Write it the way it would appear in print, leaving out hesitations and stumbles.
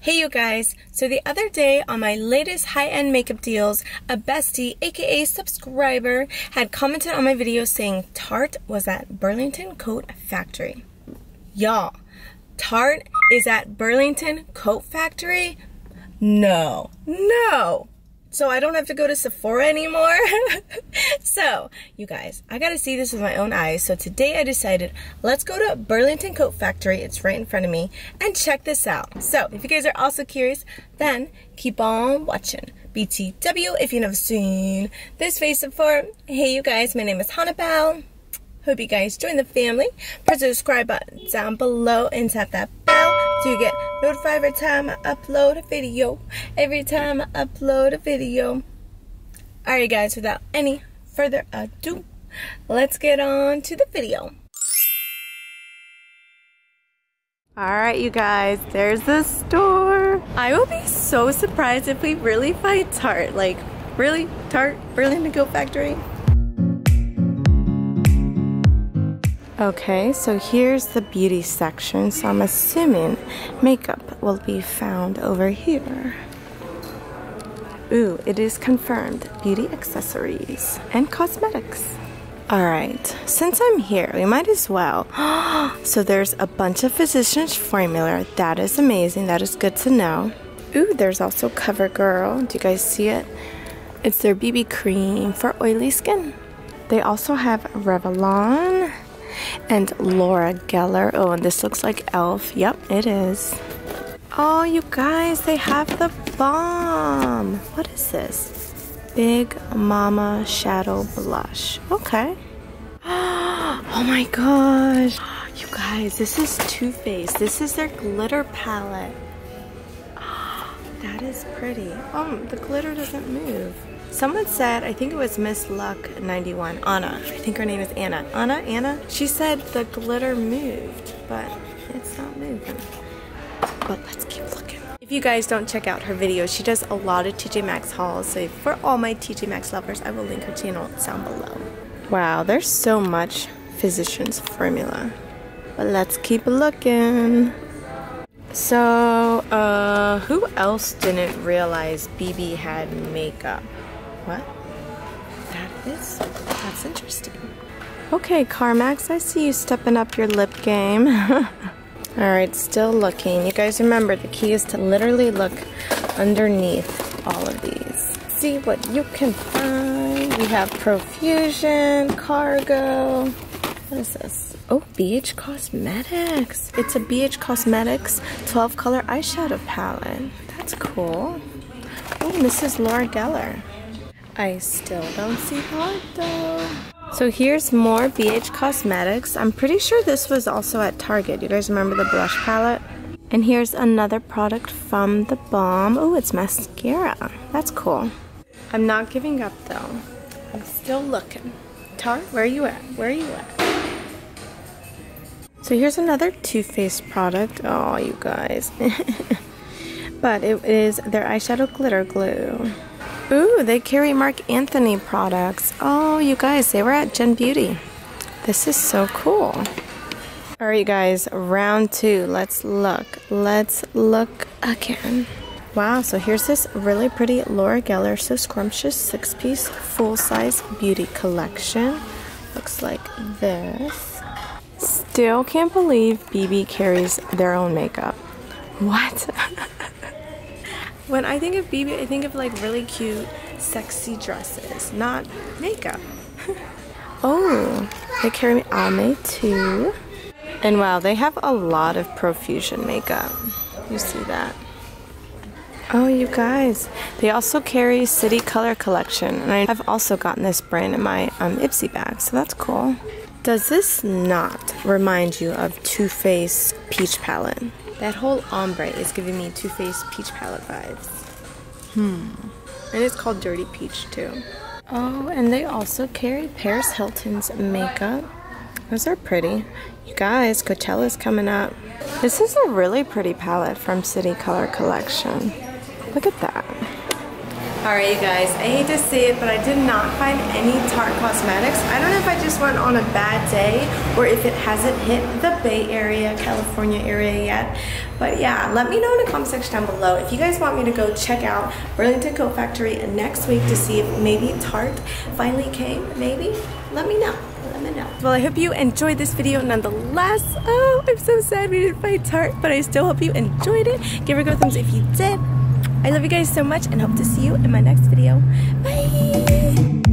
Hey you guys, so the other day on my latest high-end makeup deals, a bestie, aka subscriber, had commented on my video saying Tarte was at Burlington Coat Factory. Y'all, Tarte is at Burlington Coat Factory? No. So I don't have to go to Sephora anymore? So, you guys, I gotta see this with my own eyes. So today I decided, let's go to Burlington Coat Factory, it's right in front of me, and check this out. So, if you guys are also curious, then keep on watching. BTW, if you've never seen this face before. Hey you guys, my name is Hana Belle. Hope you guys join the family. Press the subscribe button down below and tap that bell so you get notified every time I upload a video. Alright guys, without any further ado, let's get on to the video. Alright you guys, there's the store. I will be so surprised if we really find Tarte. Like, really? Tarte? Burlington Coat Factory? Okay, so here's the beauty section, so I'm assuming makeup will be found over here. Ooh, it is confirmed. Beauty accessories and cosmetics. Alright, since I'm here, we might as well. So there's a bunch of Physicians Formula. That is amazing. That is good to know. Ooh, there's also CoverGirl. Do you guys see it? It's their BB cream for oily skin. They also have Revlon and Laura Geller. Oh, and this looks like e.l.f. Yep, it is. Oh, you guys, they have the balm. What is this? Big Mama Shadow Blush. Okay. Oh my gosh. You guys, this is Too Faced. This is their glitter palette. That is pretty. Oh, the glitter doesn't move. Someone said, I think it was Miss Luck 91, Anna. I think her name is Anna. Anna? She said the glitter moved, but it's not moving. But let's keep looking. If you guys don't check out her videos, she does a lot of TJMAXX hauls. So for all my TJMAXX lovers, I will link her channel down below. Wow, there's so much Physicians Formula. But let's keep looking. So, who else didn't realize Bebe had makeup? What? That's interesting. Okay, CarMax, I see you stepping up your lip game. Alright, still looking. You guys remember, the key is to literally look underneath all of these. See what you can find. We have Profusion, Cargo. What is this? Oh, BH Cosmetics. It's a BH Cosmetics 12 color eyeshadow palette. That's cool. Oh, and this is Laura Geller. I still don't see Heart though. So here's more BH Cosmetics. I'm pretty sure this was also at Target. You guys remember the blush palette? And here's another product from the Balm. Oh, it's mascara. That's cool. I'm not giving up though. I'm still looking. Tarte, where are you at? Where are you at? So here's another Too Faced product. Oh, you guys. But it is their eyeshadow glitter glue. Ooh, they carry Marc Anthony products. Oh, you guys, they were at Gen Beauty. This is so cool. Alright, you guys, round two. Let's look. Let's look again. Wow, so here's this really pretty Laura Geller So Scrumptious 6-piece full-size beauty collection. Looks like this. Still can't believe Bebe carries their own makeup. What? When I think of Bebe, I think of like really cute, sexy dresses, not makeup. Oh, they carry Almay too. And wow, they have a lot of Profusion makeup. You see that? Oh, you guys, they also carry City Color Collection. And I've also gotten this brand in my Ipsy bag, so that's cool. Does this not remind you of Too Faced Peach Palette? That whole ombre is giving me Too Faced Peach Palette vibes. And it's called Dirty Peach too. Oh, and they also carry Paris Hilton's makeup. Those are pretty. You guys, Coachella's coming up. This is a really pretty palette from City Color Collection. Look at that. Alright you guys, I hate to say it, but I did not find any Tarte Cosmetics. I don't know if I just went on a bad day or if it hasn't hit the Bay Area, California area yet. But yeah, let me know in the comment section down below if you guys want me to go check out Burlington Coat Factory next week to see if maybe Tarte finally came, maybe. Let me know. Let me know. Well, I hope you enjoyed this video nonetheless. Oh, I'm so sad we didn't find Tarte, but I still hope you enjoyed it. Give her a go thumbs if you did. I love you guys so much and hope to see you in my next video. Bye!